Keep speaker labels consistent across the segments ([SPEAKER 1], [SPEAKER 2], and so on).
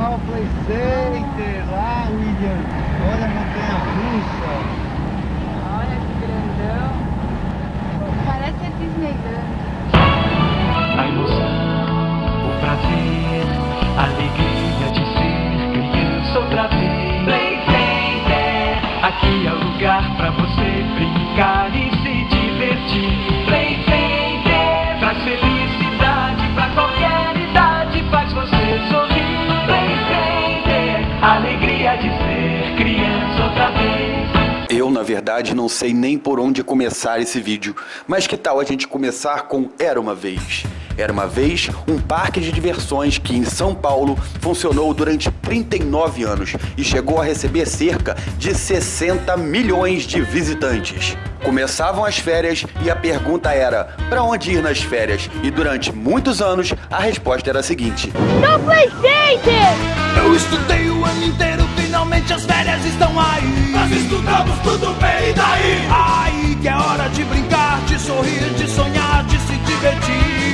[SPEAKER 1] Ó o Play Center lá, William. Olha a montanha-russa.
[SPEAKER 2] Olha que grandão. Parece a Disneyland.
[SPEAKER 3] A emoção, o prazer, a alegria de ser criança outra vez. Play Center, aqui é o lugar pra você brincar e se divertir. Play Center, traz felicidade pra qualquer idade, faz você sorrir. Play Center, a alegria de ser criança outra vez.
[SPEAKER 4] Eu, na verdade, não sei nem por onde começar esse vídeo, mas que tal a gente começar com Era Uma Vez? Era uma vez um parque de diversões que em São Paulo funcionou durante 39 anos e chegou a receber cerca de 60 milhões de visitantes. Começavam as férias e a pergunta era: para onde ir nas férias? E durante muitos anos a resposta era a seguinte:
[SPEAKER 2] No Play Center!
[SPEAKER 5] Eu estudei o ano inteiro, finalmente as férias estão aí. Nós estudamos tudo bem, e daí? Aí que é hora de brincar, de sorrir, de sonhar, de se divertir.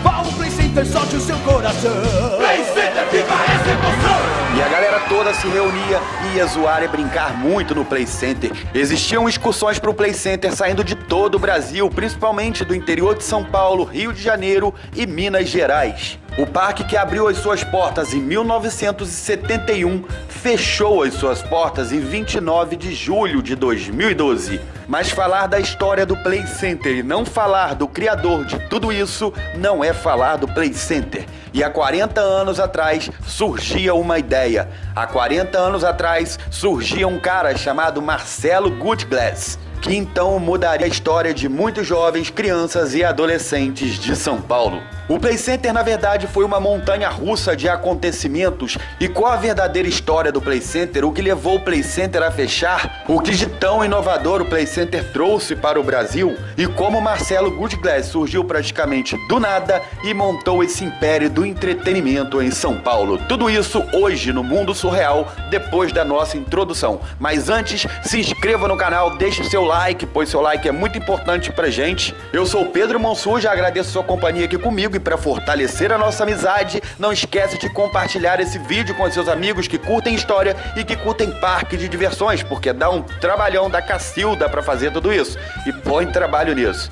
[SPEAKER 5] Vá ao Play Center, solte o seu coração. Play Center, viva essa emoção!
[SPEAKER 4] E a galera toda se reunia e ia zoar e brincar muito no Play Center. Existiam excursões para o Play Center saindo de todo o Brasil, principalmente do interior de São Paulo, Rio de Janeiro e Minas Gerais. O parque, que abriu as suas portas em 1971, fechou as suas portas em 29 de julho de 2012. Mas falar da história do Play Center e não falar do criador de tudo isso não é falar do Play Center. E há 40 anos atrás surgia uma ideia. Há 40 anos atrás surgia um cara chamado Marcelo Goodglass, que então mudaria a história de muitos jovens, crianças e adolescentes de São Paulo. O Play Center, na verdade, foi uma montanha-russa de acontecimentos. E qual a verdadeira história do Play Center? O que levou o Play Center a fechar? O que de tão inovador o Play Center trouxe para o Brasil? E como Marcelo Goodglass surgiu praticamente do nada e montou esse império do entretenimento em São Paulo? Tudo isso hoje no Mundo Surreal, depois da nossa introdução. Mas antes, se inscreva no canal, deixe seu like, pois seu like é muito importante pra gente. Eu sou o Pedro Monsur, já agradeço sua companhia aqui comigo. E para fortalecer a nossa amizade, não esquece de compartilhar esse vídeo com seus amigos que curtem história e que curtem parque de diversões, porque dá um trabalhão da cacilda para fazer tudo isso. E põe trabalho nisso.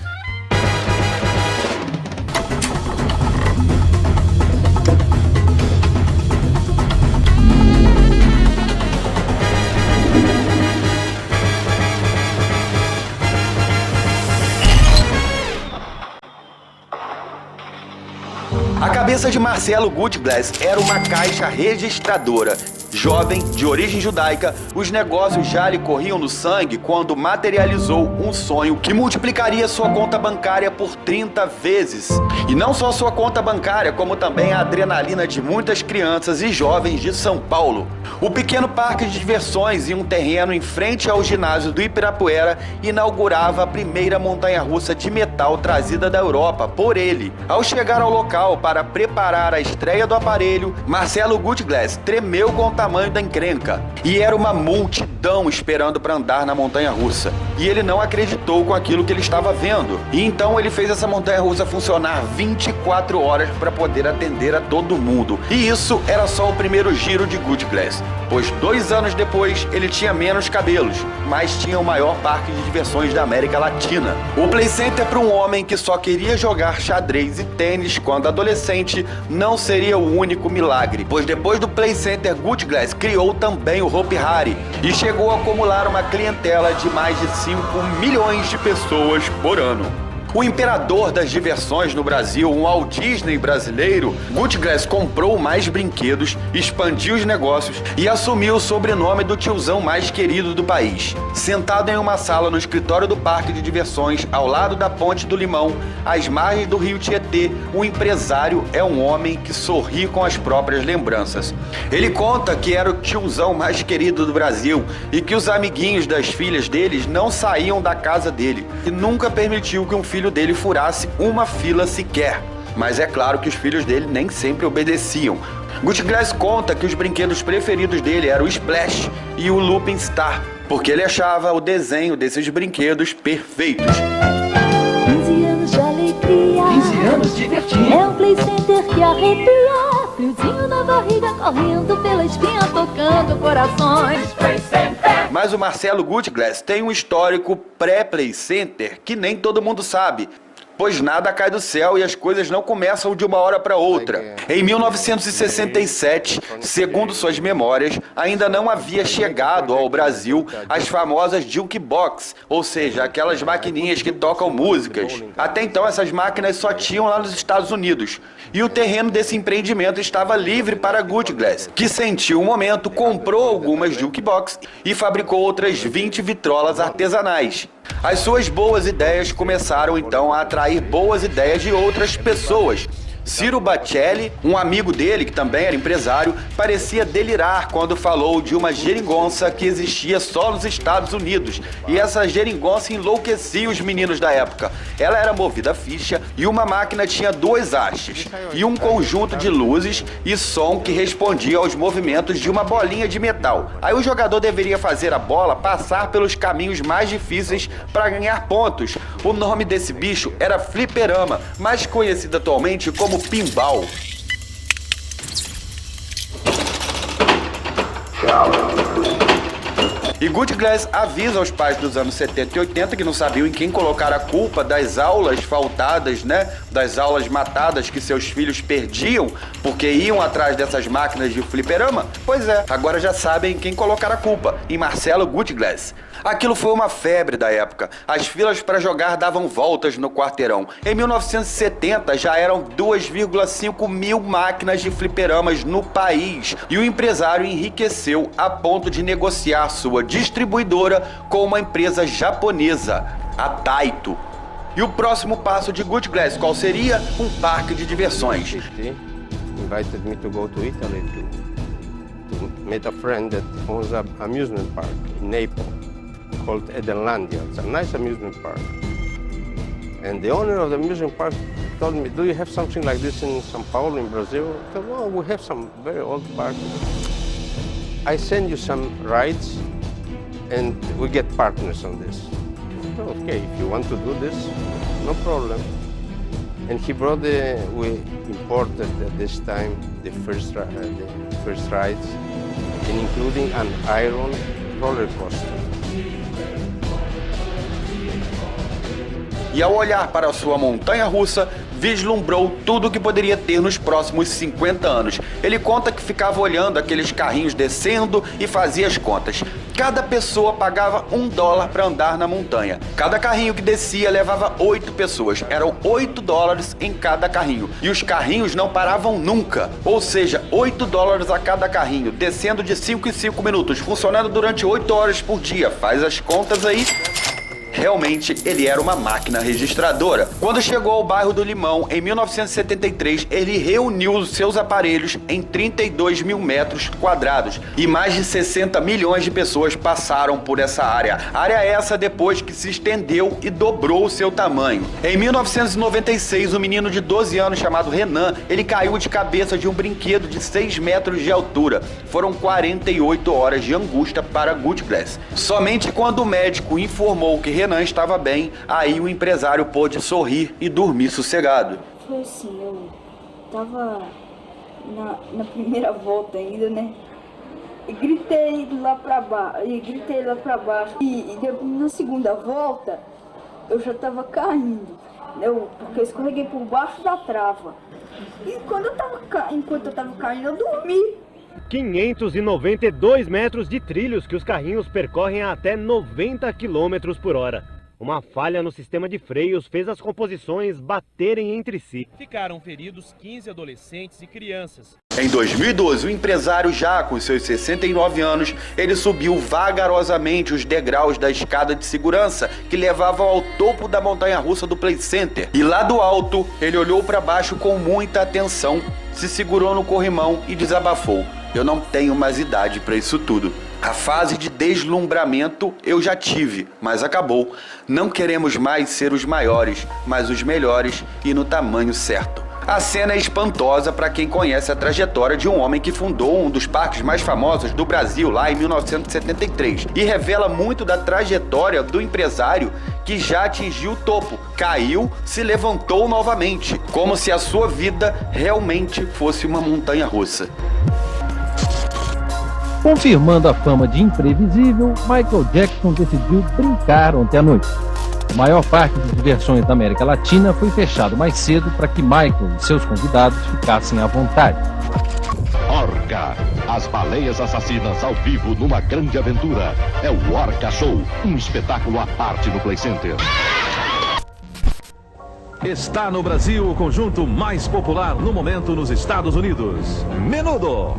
[SPEAKER 4] A cabeça de Marcelo Goodglass era uma caixa registradora. Jovem, de origem judaica, os negócios já lhe corriam no sangue quando materializou um sonho que multiplicaria sua conta bancária por 30 vezes. E não só sua conta bancária, como também a adrenalina de muitas crianças e jovens de São Paulo. O pequeno parque de diversões, em um terreno em frente ao ginásio do Ibirapuera, inaugurava a primeira montanha-russa de metal trazida da Europa por ele. Ao chegar ao local para preparar a estreia do aparelho, Marcelo Goodglass tremeu com o tamanho da encrenca. E era uma multidão esperando para andar na montanha-russa. E ele não acreditou com aquilo que ele estava vendo. E então ele fez essa montanha-russa funcionar 24 horas para poder atender a todo mundo. E isso era só o primeiro giro de Goodglass, pois 2 anos depois ele tinha menos cabelos, mas tinha o maior parque de diversões da América Latina. O Play Center, para um homem que só queria jogar xadrez e tênis quando adolescente, não seria o único milagre, pois depois do Play Center, Goodglass criou também o Hopi Hari e chegou a acumular uma clientela de mais de 5 milhões de pessoas por ano. O imperador das diversões no Brasil, um Walt Disney brasileiro, Goodglass comprou mais brinquedos, expandiu os negócios e assumiu o sobrenome do tiozão mais querido do país. Sentado em uma sala no escritório do parque de diversões, ao lado da Ponte do Limão, às margens do rio Tietê, o empresário é um homem que sorri com as próprias lembranças. Ele conta que era o tiozão mais querido do Brasil e que os amiguinhos das filhas deles não saíam da casa dele e nunca permitiu que um filho dele furasse uma fila sequer. Mas é claro que os filhos dele nem sempre obedeciam. Goodglass conta que os brinquedos preferidos dele eram o Splash e o Looping Star, porque ele achava o desenho desses brinquedos perfeitos.
[SPEAKER 6] 15 anos de alegria,
[SPEAKER 3] 15 anos divertindo.
[SPEAKER 6] é um Play Center que arrepia, friozinho na barriga. correndo pela espinha, tocando corações.
[SPEAKER 4] Mas o Marcelo Gutglass tem um histórico pré-Play Center que nem todo mundo sabe. Pois nada cai do céu e as coisas não começam de uma hora para outra. Em 1967, segundo suas memórias, ainda não havia chegado ao Brasil as famosas jukebox, ou seja, aquelas maquininhas que tocam músicas. Até então essas máquinas só tinham lá nos Estados Unidos. E o terreno desse empreendimento estava livre para Gutglass, que sentiu um momento, comprou algumas jukebox e fabricou outras 20 vitrolas artesanais. As suas boas ideias começaram então a atrair boas ideias de outras pessoas. Ciro Baccelli, um amigo dele que também era empresário, parecia delirar quando falou de uma geringonça que existia só nos Estados Unidos. E essa geringonça enlouquecia os meninos da época. Ela era movida a ficha e uma máquina tinha 2 hastes e um conjunto de luzes e som que respondia aos movimentos de uma bolinha de metal. Aí o jogador deveria fazer a bola passar pelos caminhos mais difíceis para ganhar pontos. O nome desse bicho era fliperama, mais conhecido atualmente como pinball. E Gutglass avisa aos pais dos anos 70 e 80 que não sabiam em quem colocar a culpa das aulas faltadas, né? Das aulas matadas que seus filhos perdiam porque iam atrás dessas máquinas de fliperama. Pois é, agora já sabem em quem colocar a culpa, em Marcelo Gutglass. Aquilo foi uma febre da época. As filas para jogar davam voltas no quarteirão. Em 1970 já eram 2,5 mil máquinas de fliperamas no país. E o empresário enriqueceu a ponto de negociar sua distribuidora com uma empresa japonesa, a Taito. E o próximo passo de Gutglass qual seria? Um parque de diversões.
[SPEAKER 7] Invited me to go to Italy to meet a friend that owns an amusement park in Naples called Edenlandia. It's a nice amusement park. And the owner of the amusement park told me, do you have something like this in São Paulo, in Brazil? I said, well, we have some very old parks. I send you some rides and we get partners on this. Okay, if you want to do this, no problem. And he brought we imported at this time the first rides, and including an iron roller coaster.
[SPEAKER 4] E ao olhar para sua montanha-russa, vislumbrou tudo o que poderia ter nos próximos 50 anos. Ele conta que ficava olhando aqueles carrinhos descendo e fazia as contas. Cada pessoa pagava $1 para andar na montanha. Cada carrinho que descia levava 8 pessoas. Eram $8 em cada carrinho. E os carrinhos não paravam nunca. Ou seja, $8 a cada carrinho, descendo de 5 em 5 minutos, funcionando durante 8 horas por dia. Faz as contas aí. Realmente, ele era uma máquina registradora. Quando chegou ao bairro do Limão, em 1973, ele reuniu os seus aparelhos em 32 mil metros quadrados e mais de 60 milhões de pessoas passaram por essa área. Área essa depois que se estendeu e dobrou o seu tamanho. Em 1996, um menino de 12 anos chamado Renan, ele caiu de cabeça de um brinquedo de 6 metros de altura. Foram 48 horas de angústia para Gutglass. Somente quando o médico informou que Renan estava bem, aí o empresário pôde sorrir e dormir sossegado.
[SPEAKER 2] Foi assim, eu tava na primeira volta ainda, né? E gritei lá pra baixo. E na segunda volta, eu já tava caindo. Porque eu escorreguei por baixo da trava. E enquanto eu tava caindo, eu dormi.
[SPEAKER 8] 592 metros de trilhos que os carrinhos percorrem a até 90 km por hora. Uma falha no sistema de freios fez as composições baterem entre si.
[SPEAKER 9] Ficaram feridos 15 adolescentes e crianças.
[SPEAKER 4] Em 2012, o empresário já com seus 69 anos, ele subiu vagarosamente os degraus da escada de segurança que levavam ao topo da montanha-russa do Play Center. E lá do alto, ele olhou para baixo com muita atenção, se segurou no corrimão e desabafou. Eu não tenho mais idade para isso tudo. A fase de deslumbramento eu já tive, mas acabou. Não queremos mais ser os maiores, mas os melhores e no tamanho certo. A cena é espantosa para quem conhece a trajetória de um homem que fundou um dos parques mais famosos do Brasil lá em 1973 e revela muito da trajetória do empresário que já atingiu o topo, caiu, se levantou novamente, como se a sua vida realmente fosse uma montanha-russa.
[SPEAKER 10] Confirmando a fama de imprevisível, Michael Jackson decidiu brincar ontem à noite. O maior parque de diversões da América Latina foi fechado mais cedo para que Michael e seus convidados ficassem à vontade.
[SPEAKER 11] Orca, as baleias assassinas ao vivo numa grande aventura. É o Orca Show, um espetáculo à parte no Play Center.
[SPEAKER 12] Está no Brasil o conjunto mais popular no momento nos Estados Unidos. Menudo.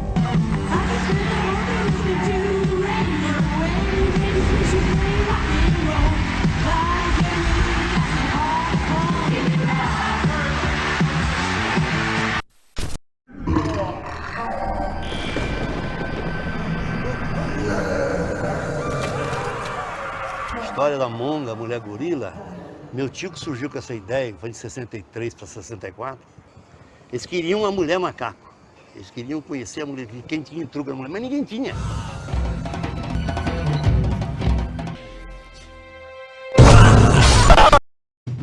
[SPEAKER 13] História da Monga, mulher gorila. Meu tio que surgiu com essa ideia, foi de 63 para 64. Eles queriam uma mulher macaco. Eles queriam conhecer a mulher, quem tinha truque da mulher, mas ninguém tinha.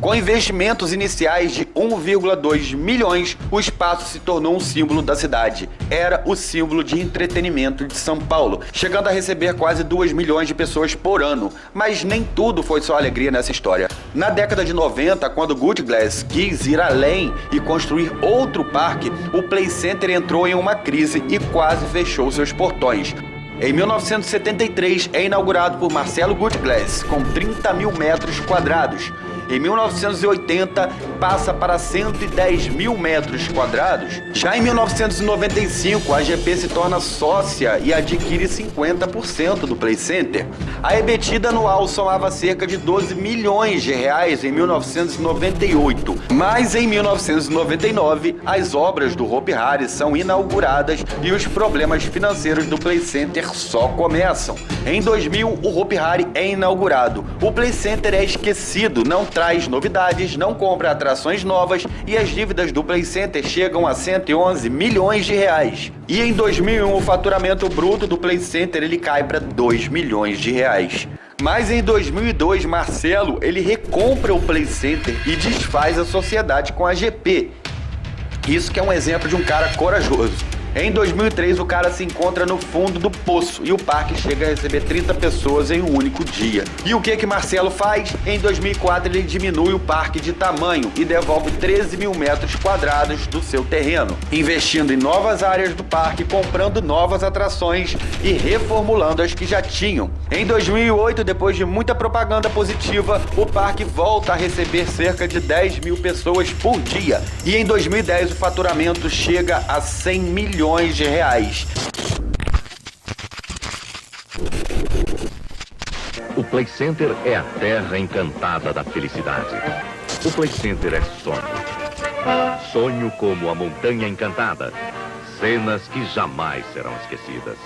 [SPEAKER 4] Com investimentos iniciais de 1,2 milhões, o espaço se tornou um símbolo da cidade. Era o símbolo de entretenimento de São Paulo, chegando a receber quase 2 milhões de pessoas por ano. Mas nem tudo foi só alegria nessa história. Na década de 90, quando Good Glass quis ir além e construir outro parque, o Play Center entrou em uma crise e quase fechou seus portões. Em 1973, é inaugurado por Marcelo Good Glass, com 30 mil metros quadrados. Em 1980, passa para 110 mil metros quadrados. Já em 1995, a GP se torna sócia e adquire 50% do Play Center. A EBITDA anual somava cerca de 12 milhões de reais em 1998. Mas em 1999, as obras do Hopi Hari são inauguradas e os problemas financeiros do Play Center só começam. Em 2000, o Hopi Hari é inaugurado. O Play Center é esquecido, não traz novidades, não compra atrações novas e as dívidas do Play Center chegam a 111 milhões de reais. E em 2001 o faturamento bruto do Play Center ele cai para 2 milhões de reais. Mas em 2002 Marcelo ele recompra o Play Center e desfaz a sociedade com a GP. Isso que é um exemplo de um cara corajoso. Em 2003, o cara se encontra no fundo do poço e o parque chega a receber 30 pessoas em um único dia. E o que Marcelo faz? Em 2004, ele diminui o parque de tamanho e devolve 13 mil metros quadrados do seu terreno, investindo em novas áreas do parque, comprando novas atrações e reformulando as que já tinham. Em 2008, depois de muita propaganda positiva, o parque volta a receber cerca de 10 mil pessoas por dia. E em 2010, o faturamento chega a 100 milhões de reais.
[SPEAKER 11] O Play Center é a terra encantada da felicidade. O Play Center é sonho. Sonho como a montanha encantada. Cenas que jamais serão esquecidas.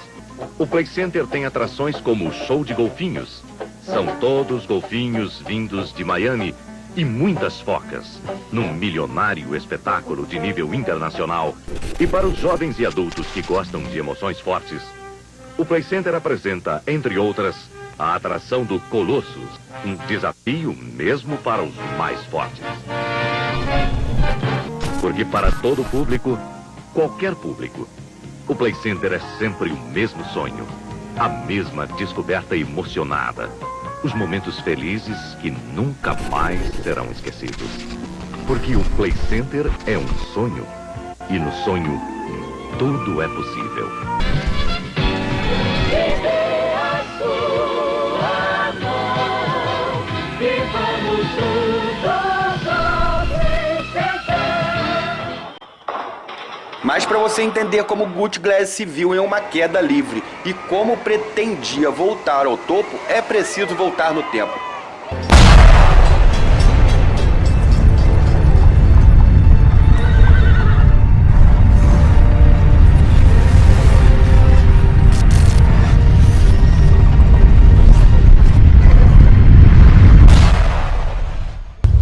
[SPEAKER 11] O Play Center tem atrações como o show de golfinhos. São todos golfinhos vindos de Miami e muitas focas, num milionário espetáculo de nível internacional. E para os jovens e adultos que gostam de emoções fortes, o Play Center apresenta, entre outras, a atração do Colossus, um desafio mesmo para os mais fortes. Porque para todo público, qualquer público, o Play Center é sempre o mesmo sonho, a mesma descoberta emocionada. Os momentos felizes que nunca mais serão esquecidos. Porque o Play Center é um sonho. E no sonho, tudo é possível.
[SPEAKER 4] Mas para você entender como Good Glass se viu em uma queda livre e como pretendia voltar ao topo, é preciso voltar no tempo.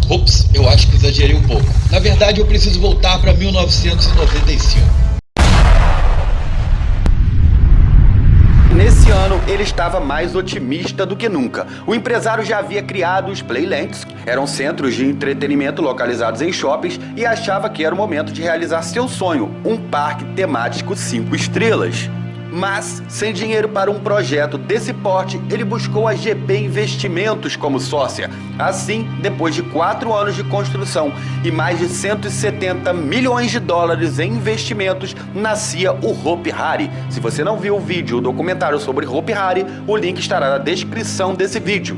[SPEAKER 14] Ops, eu acho que exagerei um pouco. Na verdade, eu preciso voltar para 1995.
[SPEAKER 4] Nesse ano, ele estava mais otimista do que nunca. O empresário já havia criado os Playlands, eram centros de entretenimento localizados em shoppings, e achava que era o momento de realizar seu sonho, um parque temático 5 estrelas. Mas, sem dinheiro para um projeto desse porte, ele buscou a GP Investimentos como sócia. Assim, depois de 4 anos de construção e mais de 170 milhões de dólares em investimentos, nascia o Hopi Hari. Se você não viu o vídeo, o documentário sobre Hopi Hari, o link estará na descrição desse vídeo.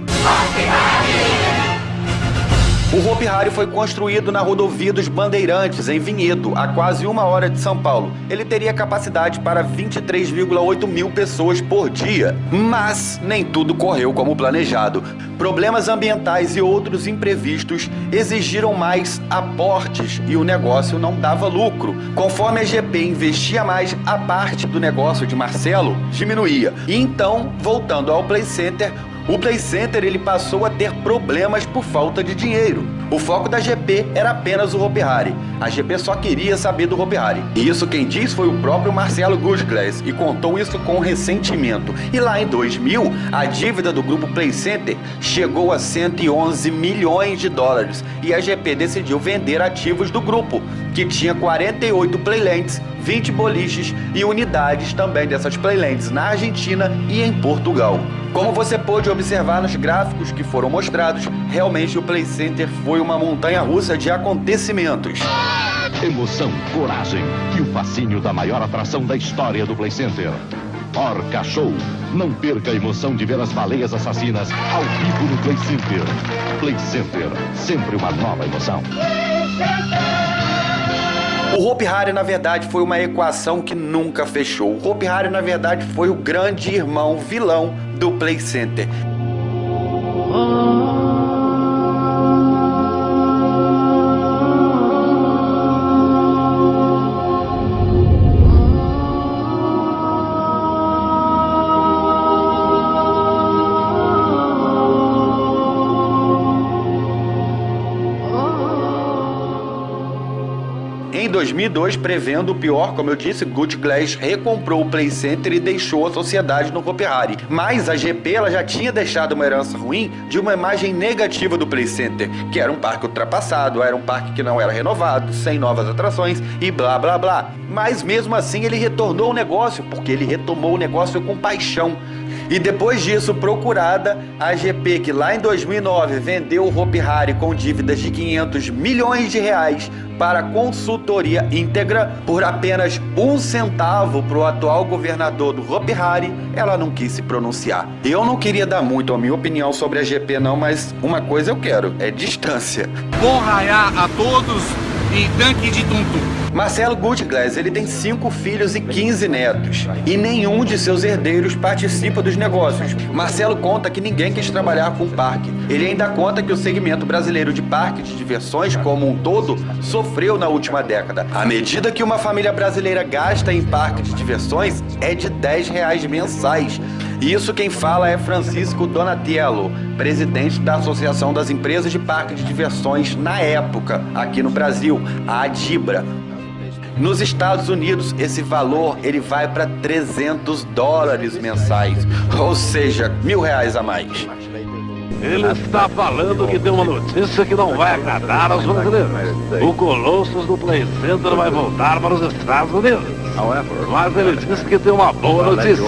[SPEAKER 4] O Hopi Hari foi construído na rodovia dos Bandeirantes, em Vinhedo, a quase 1 hora de São Paulo. Ele teria capacidade para 23,8 mil pessoas por dia. Mas nem tudo correu como planejado. Problemas ambientais e outros imprevistos exigiram mais aportes e o negócio não dava lucro. Conforme a GP investia mais, a parte do negócio de Marcelo diminuía. E então, voltando ao Play Center, o Play Center ele passou a ter problemas por falta de dinheiro. O foco da GP era apenas o Hopi Hari. A GP só queria saber do Hopi Hari. E isso quem diz foi o próprio Marcelo Gutglass e contou isso com ressentimento. E lá em 2000, a dívida do grupo Play Center chegou a 111 milhões de dólares. E a GP decidiu vender ativos do grupo, que tinha 48 Playlands, 20 boliches e unidades também dessas Playlands na Argentina e em Portugal. Como você pôde observar nos gráficos que foram mostrados, realmente o Play Center foi uma montanha-russa de acontecimentos.
[SPEAKER 11] Emoção, coragem e o fascínio da maior atração da história do Play Center. Orca Show. Não perca a emoção de ver as baleias assassinas ao vivo no Play Center. Play Center, sempre uma nova emoção.
[SPEAKER 4] O Hopi Hari, na verdade, foi uma equação que nunca fechou. O Hopi Hari, na verdade, foi o grande irmão vilão do Play Center. Em 2002, prevendo o pior, como eu disse, Gutglass recomprou o Play Center e deixou a sociedade no Hopi Hari. Mas a GP ela já tinha deixado uma herança ruim de uma imagem negativa do Play Center, que era um parque ultrapassado, era um parque que não era renovado, sem novas atrações e blá blá blá. Mas mesmo assim ele retornou ao negócio, porque ele retomou o negócio com paixão. E depois disso, procurada, a GP, que lá em 2009 vendeu o Hopi Hari com dívidas de 500 milhões de reais para consultoria íntegra por apenas 1 centavo para o atual governador do Hopi Hari, ela não quis se pronunciar. Eu não queria dar muito a minha opinião sobre a GP não, mas uma coisa eu quero, é distância.
[SPEAKER 15] Bom raiar a todos e tanque de tum-tum.
[SPEAKER 4] Marcelo Gutglass, ele tem 5 filhos e 15 netos. E nenhum de seus herdeiros participa dos negócios. Marcelo conta que ninguém quis trabalhar com o parque. Ele ainda conta que o segmento brasileiro de parques de diversões como um todo sofreu na última década. A medida que uma família brasileira gasta em parques de diversões é de R$10 mensais. E isso quem fala é Francisco Donatello, presidente da Associação das Empresas de Parques de Diversões na época, aqui no Brasil, a ADIBRA. Nos Estados Unidos, esse valor ele vai para $300 mensais, ou seja, R$1.000 a mais.
[SPEAKER 16] Ele está falando que tem uma notícia que não vai agradar aos brasileiros. O Colossus do Play Center vai voltar para os Estados Unidos. Mas ele disse que tem uma boa notícia.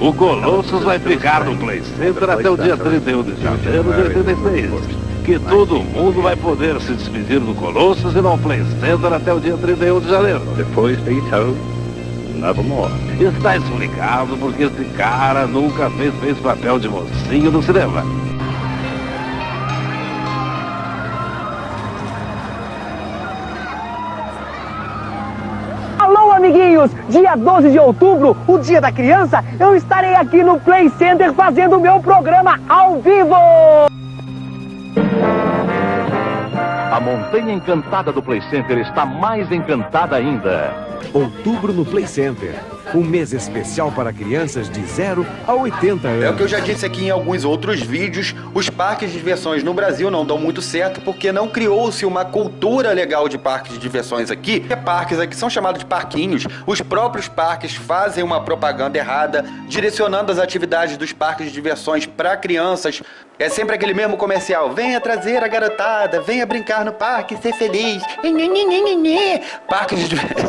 [SPEAKER 16] O Colossus vai ficar no Play Center até o dia 31 de janeiro de 86. Que todo mundo vai poder se despedir do Colossus e no Play Center até o dia 31 de janeiro. Depois de Nevermore. Está explicado porque esse cara nunca fez papel de mocinho no cinema.
[SPEAKER 17] Alô, amiguinhos! Dia 12 de outubro, o Dia da Criança, eu estarei aqui no Play Center fazendo o meu programa ao vivo!
[SPEAKER 11] A montanha encantada do Play Center está mais encantada ainda.
[SPEAKER 18] Outubro no Play Center. Um mês especial para crianças de 0 a 80 anos.
[SPEAKER 4] É o que eu já disse aqui em alguns outros vídeos, os parques de diversões no Brasil não dão muito certo porque não criou-se uma cultura legal de parques de diversões aqui. Parques aqui são chamados de parquinhos. Os próprios parques fazem uma propaganda errada, direcionando as atividades dos parques de diversões para crianças. É sempre aquele mesmo comercial, venha trazer a garotada, venha brincar no parque, ser feliz. Parques de diversões.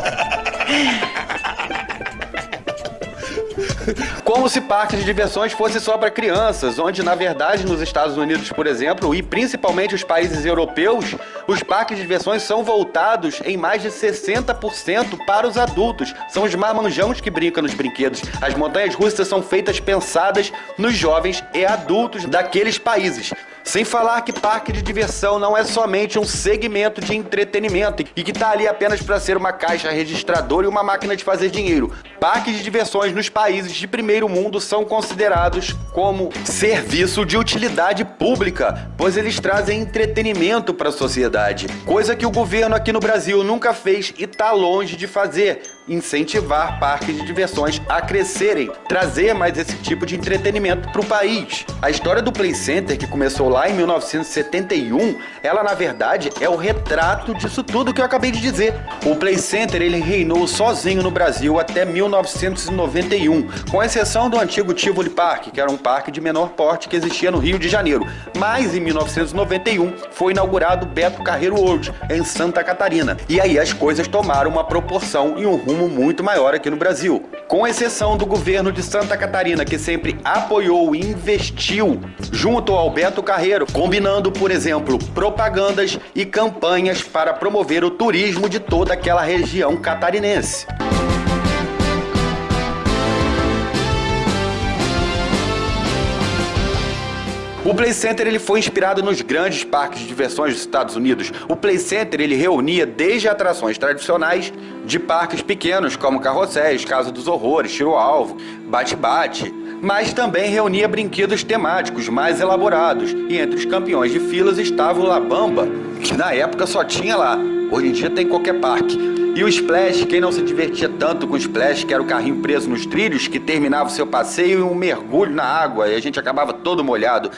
[SPEAKER 4] Como se parques de diversões fosse só para crianças, onde na verdade nos Estados Unidos, por exemplo, e principalmente os países europeus, os parques de diversões são voltados em mais de 60% para os adultos. São os marmanjões que brincam nos brinquedos. As montanhas russas são feitas pensadas nos jovens e adultos daqueles países. Sem falar que parque de diversão não é somente um segmento de entretenimento e que está ali apenas para ser uma caixa registradora e uma máquina de fazer dinheiro. Parques de diversões nos países de primeiro mundo são considerados como serviço de utilidade pública, pois eles trazem entretenimento para a sociedade, coisa que o governo aqui no Brasil nunca fez e está longe de fazer. Incentivar parques de diversões a crescerem, trazer mais esse tipo de entretenimento para o país. A história do Play Center, que começou lá em 1971, ela na verdade é o retrato disso tudo que eu acabei de dizer. O Play Center ele reinou sozinho no Brasil até 1991, com exceção do antigo Tivoli Park, que era um parque de menor porte que existia no Rio de Janeiro. Mas em 1991 foi inaugurado o Beto Carreiro World, em Santa Catarina. E aí as coisas tomaram uma proporção e um rumo muito maior aqui no Brasil. Com exceção do governo de Santa Catarina, que sempre apoiou e investiu junto ao Beto Carreiro, combinando, por exemplo, propagandas e campanhas para promover o turismo de toda aquela região catarinense. O Play Center ele foi inspirado nos grandes parques de diversões dos Estados Unidos. O Play Center ele reunia desde atrações tradicionais de parques pequenos, como Carrosséis, Casa dos Horrores, Tiro ao Alvo, Bate-Bate, mas também reunia brinquedos temáticos mais elaborados. E entre os campeões de filas estava o La Bamba, que na época só tinha lá. Hoje em dia tem em qualquer parque. E o Splash, quem não se divertia tanto com o Splash, que era o carrinho preso nos trilhos, que terminava o seu passeio em um mergulho na água e a gente acabava todo molhado.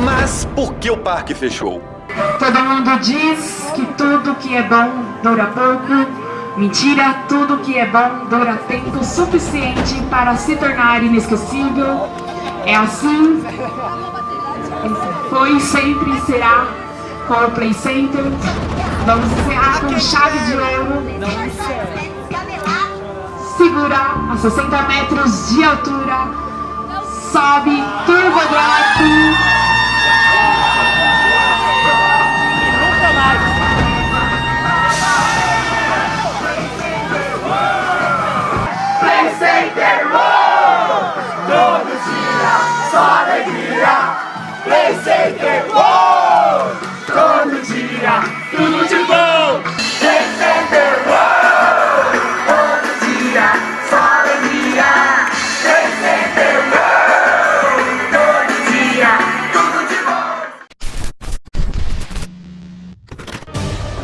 [SPEAKER 4] Mas por que o parque fechou?
[SPEAKER 19] Todo mundo diz que tudo que é bom dura pouco. Mentira, tudo que é bom dura tempo suficiente para se tornar inesquecível. É assim, foi, sempre será com o Play Center. Vamos encerrar com chave de ouro. Segura a 60 metros de altura. Sobe, turbodrop. Play Center World! Todo dia, só alegria! Play Center World! Todo dia, tudo de bom! Play Center World! Todo dia, só alegria! Play Center World! Todo dia, tudo de bom!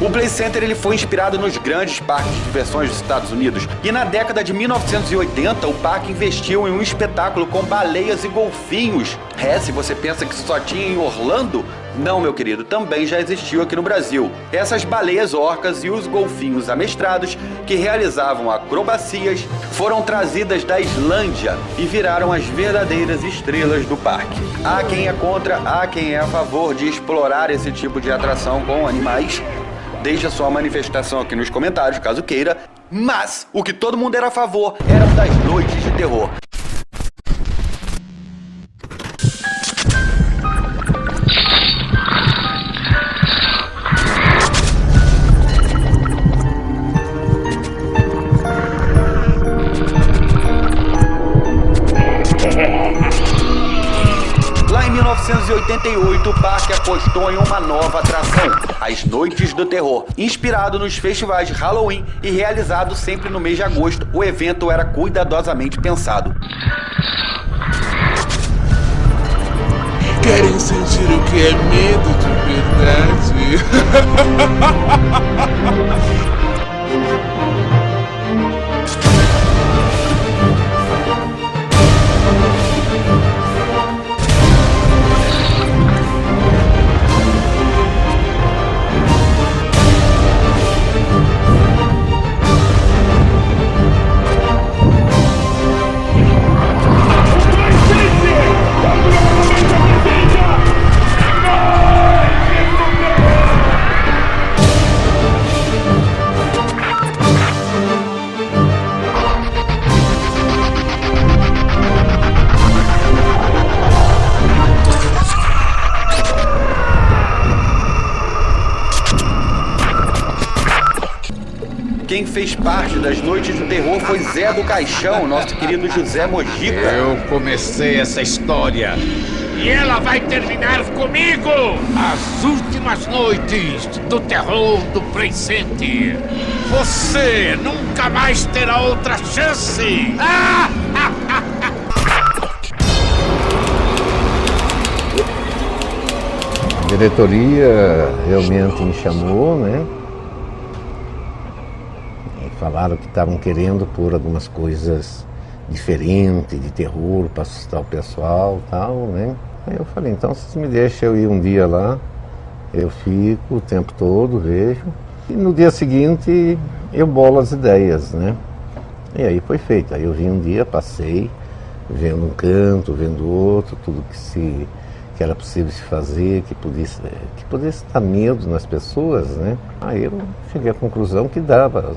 [SPEAKER 4] O Play Center ele foi inspirado nos grandes parques de diversões dos Estados Unidos. E na década de 1980, o parque investiu em um espetáculo com baleias e golfinhos. Se você pensa que só tinha em Orlando, não, meu querido, também já existiu aqui no Brasil. Essas baleias orcas e os golfinhos amestrados, que realizavam acrobacias, foram trazidas da Islândia e viraram as verdadeiras estrelas do parque. Há quem é contra, há quem é a favor de explorar esse tipo de atração com animais. Deixe a sua manifestação aqui nos comentários, caso queira. Mas o que todo mundo era a favor eram das noites de terror. Lá em 1988, o parque apostou em uma nova atração, as Noites do Terror. Inspirado nos festivais de Halloween e realizado sempre no mês de agosto, o evento era cuidadosamente pensado.
[SPEAKER 20] Querem sentir o que é medo de verdade?
[SPEAKER 4] Quem fez parte das noites do terror foi Zé do Caixão, nosso querido José Mojica.
[SPEAKER 15] Eu comecei essa história e ela vai terminar comigo! As últimas noites do terror do Play Center. Você nunca mais terá outra chance!
[SPEAKER 7] A diretoria realmente me chamou, né? E falaram que estavam querendo pôr algumas coisas diferentes, de terror, para assustar o pessoal e tal, né? Aí eu falei, então vocês me deixam eu ir um dia lá, eu fico o tempo todo, vejo. E no dia seguinte eu bolo as ideias, né? E aí foi feito. Aí eu vim um dia, passei, vendo um canto, vendo outro, tudo que era possível se fazer, que pudesse dar medo nas pessoas, né? Aí eu cheguei à conclusão que dava.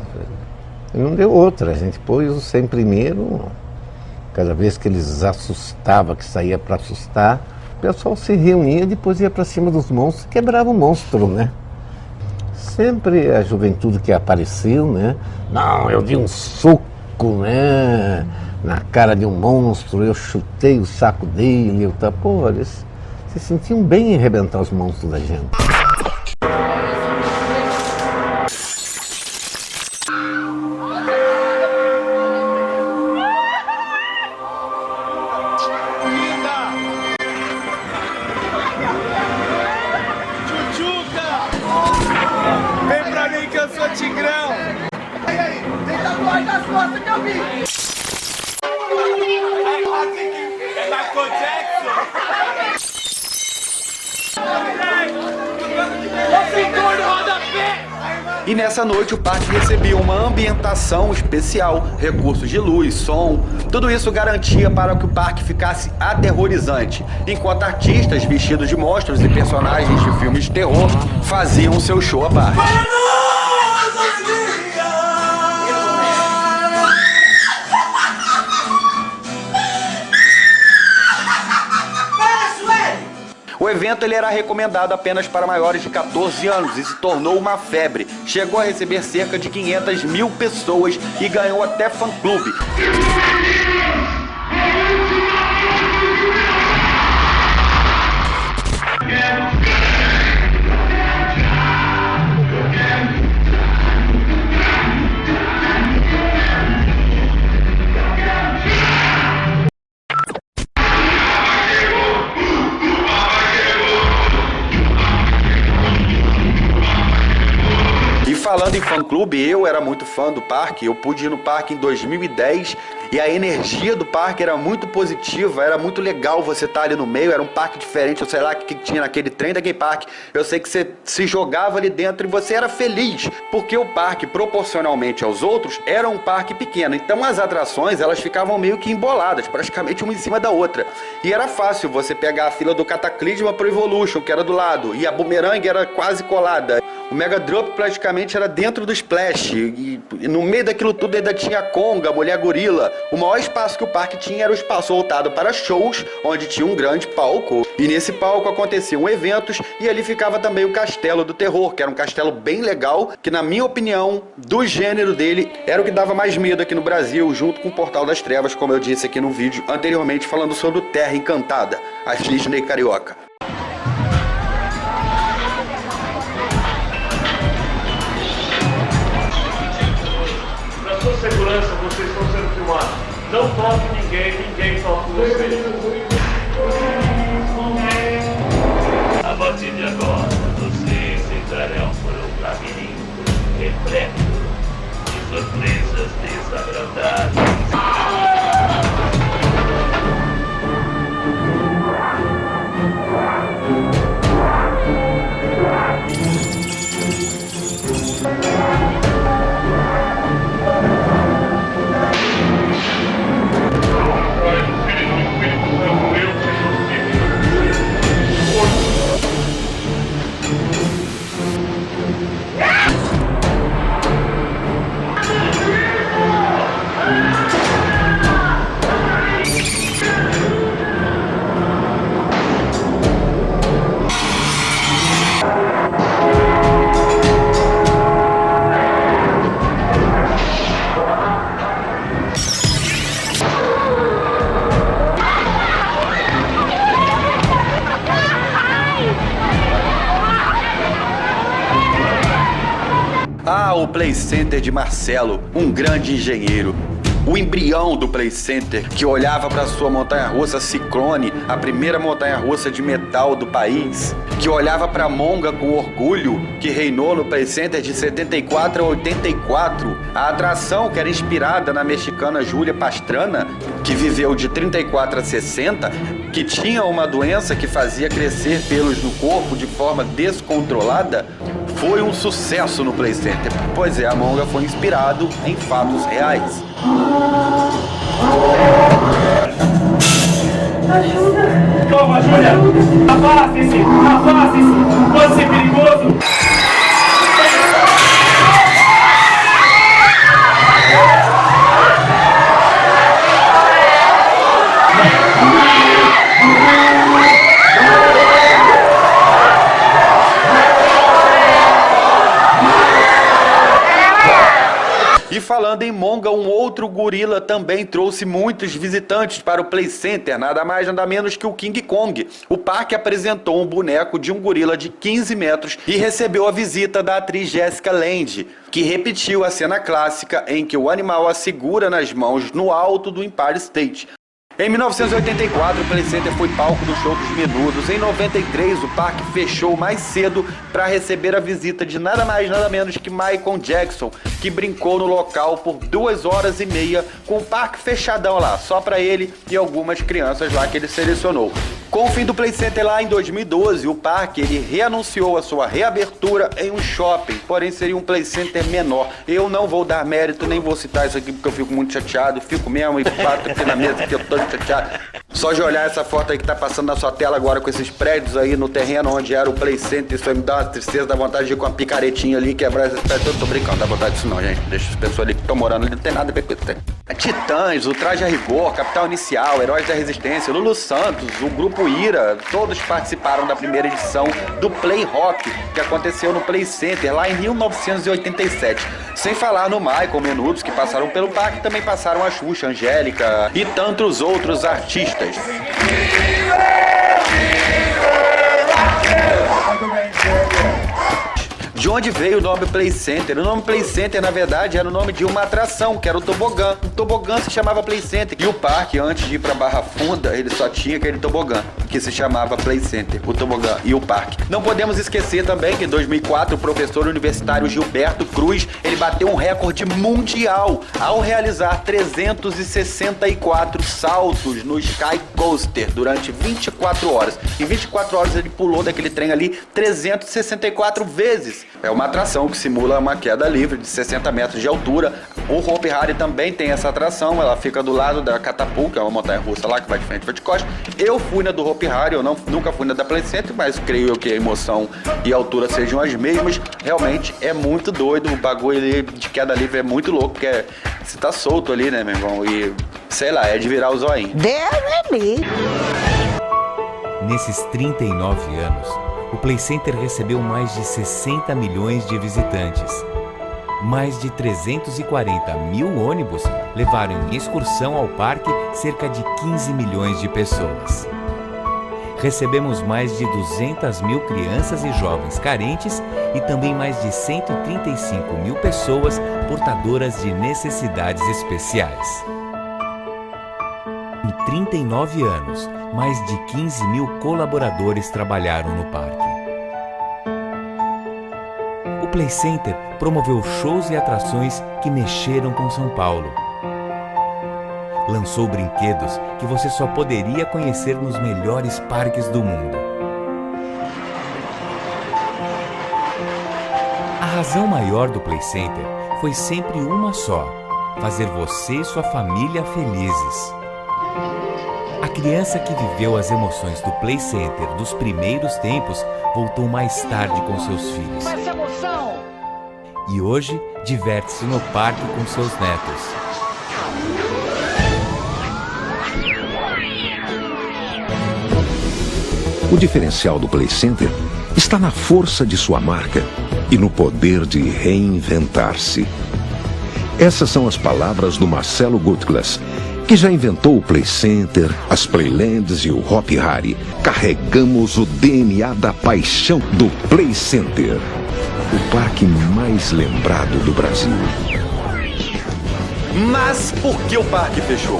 [SPEAKER 7] E não deu outra, a gente pôs os 100 primeiro, cada vez que eles assustavam, que saía para assustar, o pessoal se reunia e depois ia para cima dos monstros e quebrava o monstro, né? Sempre a juventude que apareceu, né? Não, eu dei um soco, né? Na cara de um monstro, eu chutei o saco dele, eu tá, pô, eles se sentiam bem em arrebentar os monstros da gente.
[SPEAKER 5] Vem pra mim que eu sou tigrão! Aí, tem tatuagem nas costas que eu vi! É Michael Jackson!
[SPEAKER 4] E nessa noite o parque recebia uma ambientação especial, recursos de luz, som, tudo isso garantia para que o parque ficasse aterrorizante, enquanto artistas vestidos de monstros e personagens de filmes de terror faziam seu show à parte. O evento ele era recomendado apenas para maiores de 14 anos e se tornou uma febre. Chegou a receber cerca de 500 mil pessoas e ganhou até fã-clube. Falando em fã-clube, eu era muito fã do parque, eu pude ir no parque em 2010 e a energia do parque era muito positiva, era muito legal você estar ali no meio, era um parque diferente, eu sei lá o que tinha naquele trem daquele parque, eu sei que você se jogava ali dentro e você era feliz, porque o parque, proporcionalmente aos outros, era um parque pequeno, então as atrações elas ficavam meio que emboladas, praticamente uma em cima da outra, e era fácil você pegar a fila do Cataclisma pro Evolution, que era do lado, e a Boomerang era quase colada, o Mega Drop praticamente era dentro do Splash, e no meio daquilo tudo ainda tinha a Conga, a Mulher Gorila. O maior espaço que o parque tinha era o espaço voltado para shows, onde tinha um grande palco. E nesse palco aconteciam eventos e ali ficava também o Castelo do Terror, que era um castelo bem legal, que na minha opinião, do gênero dele, era o que dava mais medo aqui no Brasil, junto com o Portal das Trevas, como eu disse aqui no vídeo anteriormente, falando sobre o Terra Encantada, a Disney carioca.
[SPEAKER 21] Segurança, vocês estão sendo filmados. Não toque ninguém, ninguém toque vocês. A partir de agora, vocês entrarão por um labirinto repleto de surpresas desagradáveis.
[SPEAKER 4] Ah, o Play Center de Marcelo, um grande engenheiro. O embrião do Play Center, que olhava para sua montanha-russa Ciclone, a primeira montanha-russa de metal do país, que olhava para Monga com orgulho, que reinou no Play Center de 74 a 84, a atração que era inspirada na mexicana Júlia Pastrana, que viveu de 34 a 60, que tinha uma doença que fazia crescer pelos no corpo de forma descontrolada, foi um sucesso no Play Center. Pois é, a Monga foi inspirado em fatos reais.
[SPEAKER 21] Ajuda! Toma, Júlia! Afaste-se! Afaste-se! Pode ser perigoso!
[SPEAKER 4] E falando em Monga, um outro gorila também trouxe muitos visitantes para o Play Center, nada mais nada menos que o King Kong. O parque apresentou um boneco de um gorila de 15 metros e recebeu a visita da atriz Jessica Lange, que repetiu a cena clássica em que o animal a segura nas mãos no alto do Empire State. Em 1984, o Play Center foi palco do show dos Menudos. Em 93, o parque fechou mais cedo para receber a visita de nada mais nada menos que Michael Jackson, que brincou no local por 2h30 com o parque fechadão lá, só para ele e algumas crianças lá que ele selecionou. Com o fim do Play Center lá em 2012, o parque ele reanunciou a sua reabertura em um shopping, porém seria um Play Center menor. Eu não vou dar mérito, nem vou citar isso aqui porque eu fico muito chateado, fico mesmo e bato aqui na mesa que eu tô chateado. Só de olhar essa foto aí que tá passando na sua tela agora com esses prédios aí no terreno onde era o Play Center, isso aí me dá uma tristeza, dá vontade de ir com uma picaretinha ali, quebrar esses prédios. Eu tô brincando, dá vontade disso não, gente. Deixa as pessoas ali que estão morando ali, não tem nada a ver com isso. Titãs, o Traje a Rigor, Capital Inicial, Heróis da Resistência, Lulu Santos, o Grupo Ira, todos participaram da primeira edição do Play Rock, que aconteceu no Play Center lá em 1987. Sem falar no Michael, Menudos, que passaram pelo parque, também passaram a Xuxa, Angélica e tantos outros artistas. De onde veio o nome Play Center? O nome Play Center, na verdade, era o nome de uma atração, que era o tobogã. O tobogã se chamava Play Center. E o parque, antes de ir pra Barra Funda, ele só tinha aquele tobogã, que se chamava Play Center, o tobogã e o parque. Não podemos esquecer também que em 2004, o professor universitário Gilberto Cruz, ele bateu um recorde mundial ao realizar 364 saltos no Sky Coaster durante 24 horas. Em 24 horas ele pulou daquele trem ali 364 vezes. É uma atração que simula uma queda livre de 60 metros de altura. O Hopi Hari também tem essa atração, ela fica do lado da Catapult, que é uma montanha-russa lá que vai de frente e vai de costas. Eu fui na do Hopi Hari, eu nunca fui na da Play Center, mas creio eu que a emoção e a altura sejam as mesmas. Realmente é muito doido, o bagulho ali de queda livre é muito louco, porque você tá solto ali, né, meu irmão? E, sei lá, é de virar o zoinho.
[SPEAKER 1] Nesses 39 anos, o Play Center recebeu mais de 60 milhões de visitantes. Mais de 340 mil ônibus levaram em excursão ao parque cerca de 15 milhões de pessoas. Recebemos mais de 200 mil crianças e jovens carentes e também mais de 135 mil pessoas portadoras de necessidades especiais. Em 39 anos, mais de 15 mil colaboradores trabalharam no parque. O Play Center promoveu shows e atrações que mexeram com São Paulo. Lançou brinquedos que você só poderia conhecer nos melhores parques do mundo. A razão maior do Play Center foi sempre uma só: fazer você e sua família felizes. A criança que viveu as emoções do Play Center dos primeiros tempos voltou mais tarde com seus filhos.
[SPEAKER 17] Essa emoção!
[SPEAKER 1] E hoje diverte-se no parque com seus netos.
[SPEAKER 18] O diferencial do Play Center está na força de sua marca e no poder de reinventar-se. Essas são as palavras do Marcelo Gutglas, que já inventou o Play Center, as Playlands e o Hopi Hari. Carregamos o DNA da paixão do Play Center. o parque mais lembrado do Brasil.
[SPEAKER 4] Mas por que o parque fechou?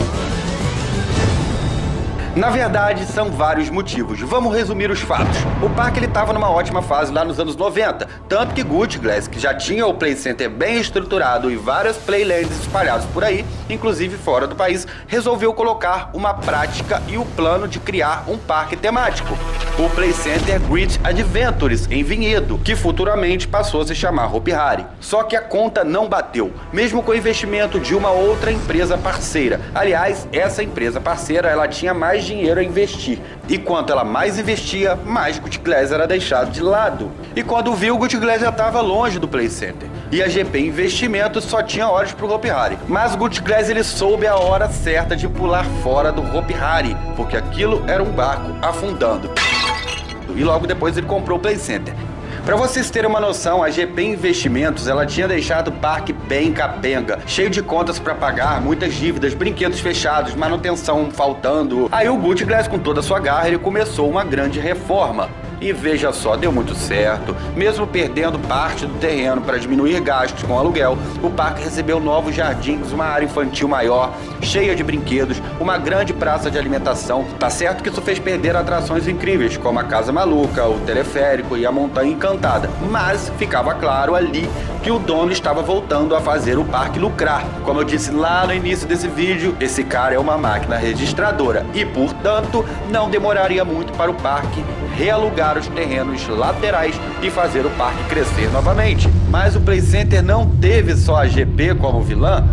[SPEAKER 4] Na verdade, são vários motivos. Vamos resumir os fatos. O parque estava numa ótima fase lá nos anos 90, tanto que Gucci Glass, que já tinha o Play Center bem estruturado e várias playlands espalhadas por aí, inclusive fora do país, resolveu colocar uma prática e o plano de criar um parque temático, o Play Center Great Adventures, em Vinhedo, que futuramente passou a se chamar Hopi Hari. Só que a conta não bateu, mesmo com o investimento de uma outra empresa parceira. Aliás, essa empresa parceira, ela tinha mais dinheiro a investir. E quanto ela mais investia, mais Gucci Glass era deixado de lado. E quando viu, Gucci Glass já estava longe do Play Center. E a GP Investimentos só tinha olhos pro Hopi Hari. Mas Gucci Glass, ele soube a hora certa de pular fora do Hopi Hari, porque aquilo era um barco afundando. E logo depois ele comprou o Play Center. Para vocês terem uma noção, a GP Investimentos, ela tinha deixado o parque bem capenga, cheio de contas para pagar, muitas dívidas, brinquedos fechados, manutenção faltando. Aí o Gucci Glass, com toda a sua garra, ele começou uma grande reforma. E veja só, deu muito certo. Mesmo perdendo parte do terreno para diminuir gastos com aluguel, o parque recebeu novos jardins, uma área infantil maior, cheia de brinquedos, uma grande praça de alimentação. Tá certo que isso fez perder atrações incríveis, como a Casa Maluca, o teleférico e a Montanha Encantada. Mas ficava claro ali que o dono estava voltando a fazer o parque lucrar. Como eu disse lá no início desse vídeo, esse cara é uma máquina registradora e, portanto, não demoraria muito para o parque realugar os terrenos laterais e fazer o parque crescer novamente. Mas o Play Center não teve só a GP como vilã.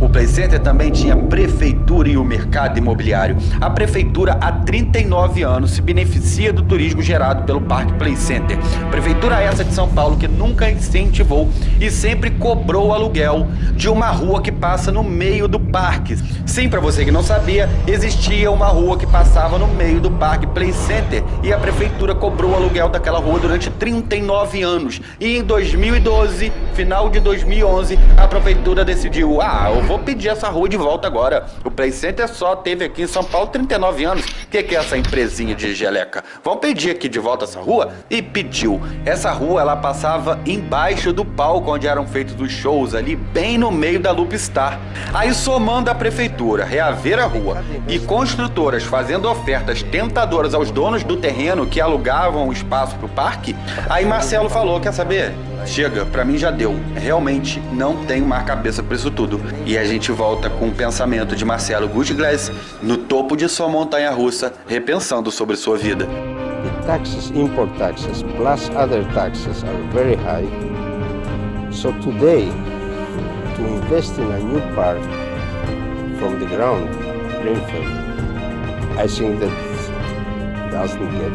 [SPEAKER 4] O Play Center também tinha a prefeitura e o mercado imobiliário. A prefeitura há 39 anos se beneficia do turismo gerado pelo Parque Play Center. Prefeitura essa de São Paulo que nunca incentivou e sempre cobrou o aluguel de uma rua que passa no meio do parque. Sim, para você que não sabia, existia uma rua que passava no meio do Parque Play Center e a prefeitura cobrou o aluguel daquela rua durante 39 anos. E em 2012, final de 2011, a prefeitura decidiu, eu vou pedir essa rua de volta agora. O Play Center só teve aqui em São Paulo 39 anos. O que é essa empresinha de geleca? Vamos pedir aqui de volta essa rua? E pediu. Essa rua, ela passava embaixo do palco onde eram feitos os shows ali, bem no meio da Loop Star. Aí, somando a prefeitura reaver a rua e construtoras fazendo ofertas tentadoras aos donos do terreno que alugavam o espaço pro parque, aí Marcelo falou, quer saber? Chega, pra mim já deu. Realmente não tenho mais cabeça pra isso tudo. E a gente volta com o pensamento de Marcelo Gucci Glass no topo de sua montanha-russa, repensando sobre sua vida.
[SPEAKER 7] The taxes, import taxes, plus other taxes are very high. So today, to invest in a new park from the ground, greenfield, I think that doesn't get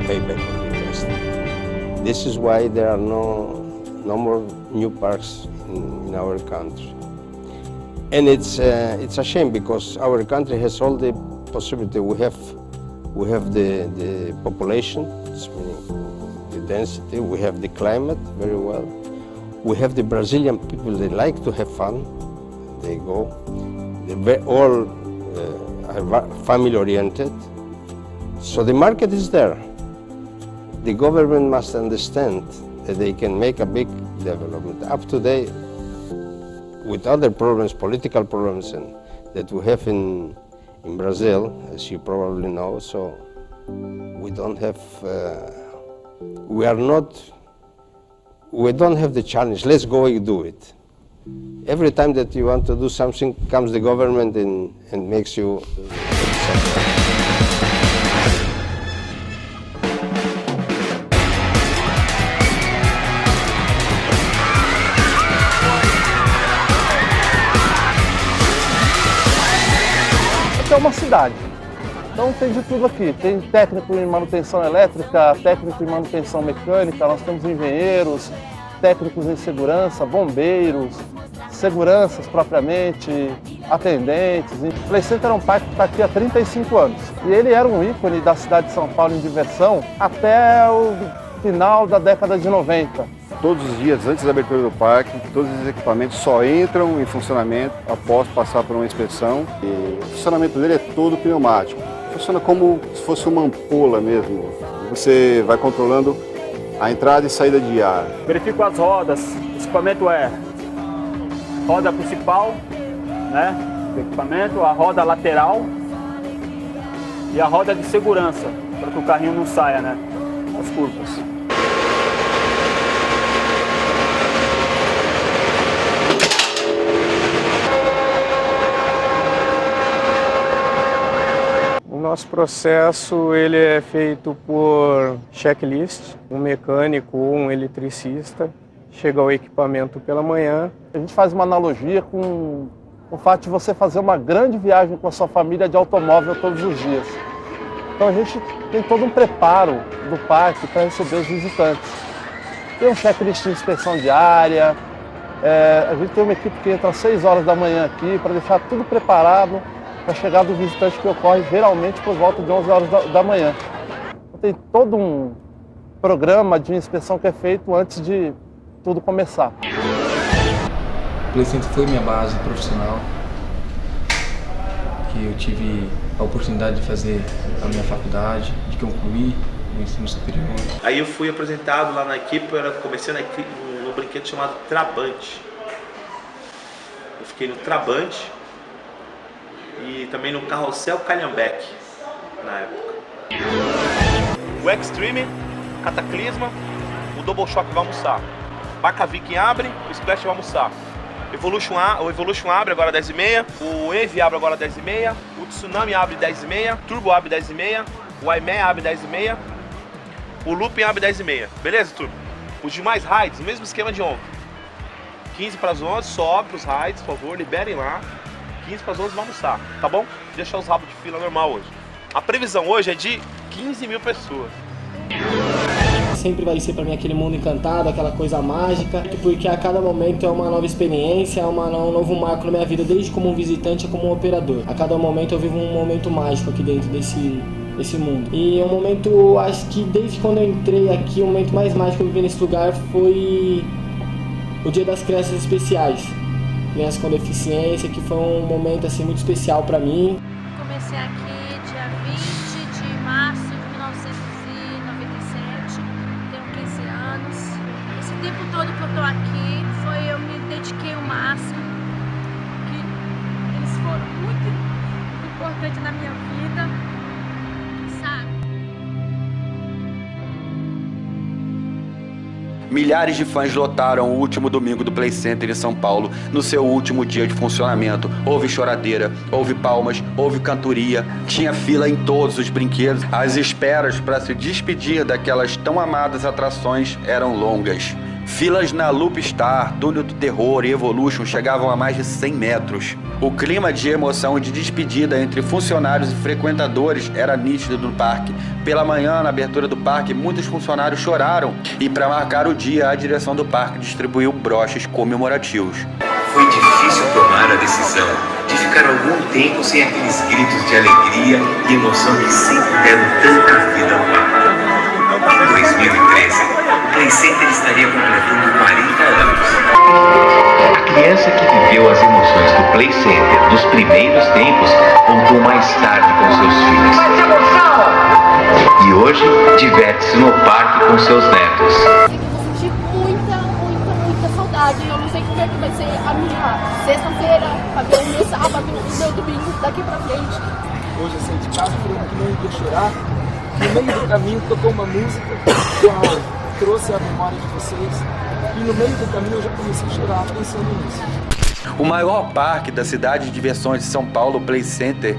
[SPEAKER 7] payback on the investment. This is why there are no more new parks in our country. And it's a shame because our country has all the possibility. We have the population, the density, we have the climate very well. We have the Brazilian people, they like to have fun, they go. They're all are family oriented. So the market is there. The government must understand that they can make a big development. Up to date, with other problems, political problems, and that we have in Brazil, as you probably know, so we don't have, we don't have the challenge. Let's go and do it. Every time that you want to do something, comes the government and makes you accept.
[SPEAKER 3] É uma cidade, então tem de tudo aqui, tem técnico em manutenção elétrica, técnico em manutenção mecânica, nós temos engenheiros, técnicos em segurança, bombeiros, seguranças propriamente, atendentes. O Play Center é um parque que está aqui há 35 anos e ele era um ícone da cidade de São Paulo em diversão até o final da década de 90.
[SPEAKER 22] Todos os dias, antes da abertura do parque, todos os equipamentos só entram em funcionamento após passar por uma inspeção. E o funcionamento dele é todo pneumático. Funciona como se fosse uma ampola mesmo. Você vai controlando a entrada e saída de ar.
[SPEAKER 2] Verifico as rodas. O equipamento é roda principal, né, do equipamento, a roda lateral e a roda de segurança, para que o carrinho não saia, né, das curvas.
[SPEAKER 6] O nosso processo ele é feito por checklist, um mecânico ou um eletricista chega ao equipamento pela manhã.
[SPEAKER 3] A gente faz uma analogia com o fato de você fazer uma grande viagem com a sua família de automóvel todos os dias. Então a gente tem todo um preparo do parque para receber os visitantes. Tem um checklist de inspeção diária, a gente tem uma equipe que entra às 6 horas da manhã aqui para deixar tudo preparado para a chegada do visitante, que ocorre geralmente por volta de 11 horas da manhã. Então, tem todo um programa de inspeção que é feito antes de tudo começar.
[SPEAKER 23] O Play Center foi minha base profissional, que eu tive a oportunidade de fazer a minha faculdade, de concluir o ensino superior.
[SPEAKER 24] Aí eu fui apresentado lá na equipe, comecei no brinquedo chamado Trabante. Eu fiquei no Trabante e também no Carrossel Calhambeque na época. O Extreme, Cataclisma, o Double Shock vai almoçar. Barca Viking abre, o Splash vai almoçar. O Evolution abre agora às 10h30, o Wave abre agora às 10h30, o Tsunami abre às 10h30, Turbo abre às 10h30, o Aimea abre às 10h30, o Looping abre às 10h30. Beleza, Turbo? Os demais raids, o mesmo esquema de ontem. 15 para as 11, sobe os raids, por favor, liberem lá. 15 para as 11 vamos almoçar, tá bom? Deixar os rabos de fila normal hoje. A previsão hoje é de 15 mil pessoas.
[SPEAKER 25] Sempre vai ser para mim aquele mundo encantado, aquela coisa mágica, porque a cada momento é uma nova experiência, é um novo marco na minha vida, desde como um visitante a como um operador. A cada momento eu vivo um momento mágico aqui dentro desse mundo. E um momento, acho que desde quando eu entrei aqui, o momento mais mágico que eu vivi nesse lugar foi o Dia das Crianças Especiais. Crianças com deficiência, que foi um momento assim muito especial para mim.
[SPEAKER 26] Comecei aqui dia 20 de março de 1997, tenho 15 anos. Esse tempo todo que eu tô aqui, eu me dediquei o máximo, que eles foram muito importantes na minha vida, sabe?
[SPEAKER 4] Milhares de fãs lotaram o último domingo do Play Center em São Paulo, no seu último dia de funcionamento. Houve choradeira, houve palmas, houve cantoria, tinha fila em todos os brinquedos. As esperas para se despedir daquelas tão amadas atrações eram longas. Filas na Loop Star, Túnel do Terror e Evolution chegavam a mais de 100 metros. O clima de emoção e de despedida entre funcionários e frequentadores era nítido no parque. Pela manhã, na abertura do parque, muitos funcionários choraram e, para marcar o dia, a direção do parque distribuiu broches comemorativos.
[SPEAKER 1] Foi difícil tomar a decisão de ficar algum tempo sem aqueles gritos de alegria e emoção que sempre deram tanta vida ao parque. Em 2013, o Play Center estaria completando 40 anos. A criança que viveu as emoções do Play Center nos primeiros tempos voltou mais tarde com seus filhos. E hoje diverte-se no parque com seus netos.
[SPEAKER 27] Eu senti muita saudade. Eu não sei como é que vai ser a minha sexta-feira, o meu sábado, o meu domingo daqui pra frente.
[SPEAKER 28] Hoje eu saí de casa falando que não ia chorar. No meio do caminho tocou uma música, trouxe a memória de vocês. E no meio do caminho eu já comecei a chorar pensando nisso.
[SPEAKER 4] O maior parque da cidade de diversões de São Paulo, o Play Center,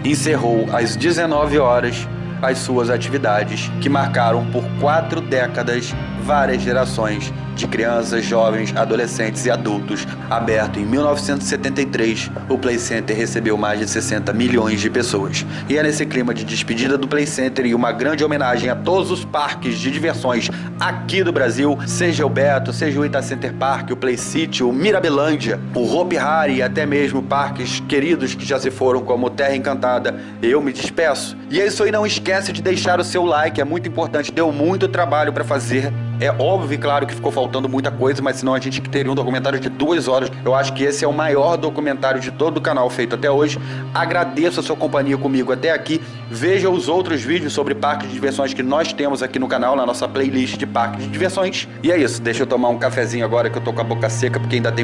[SPEAKER 4] encerrou às 19 horas as suas atividades, que marcaram por 4 décadas várias gerações de crianças, jovens, adolescentes e adultos. Aberto em 1973, o Play Center recebeu mais de 60 milhões de pessoas. E é nesse clima de despedida do Play Center e uma grande homenagem a todos os parques de diversões aqui do Brasil, seja o Beto, seja o Ita Center Park, o Play City, o Mirabilândia, o Hopi Hari e até mesmo parques queridos que já se foram, como Terra Encantada. Eu me despeço. E é isso aí, não esquece de deixar o seu like, é muito importante, deu muito trabalho para fazer. É óbvio e claro que ficou faltando faltando muita coisa, mas senão a gente teria um documentário de 2 horas. Eu acho que esse é o maior documentário de todo o canal feito até hoje. Agradeço a sua companhia comigo até aqui. Veja os outros vídeos sobre parques de diversões que nós temos aqui no canal, na nossa playlist de parques de diversões. E é isso, deixa eu tomar um cafezinho agora que eu tô com a boca seca, porque ainda tem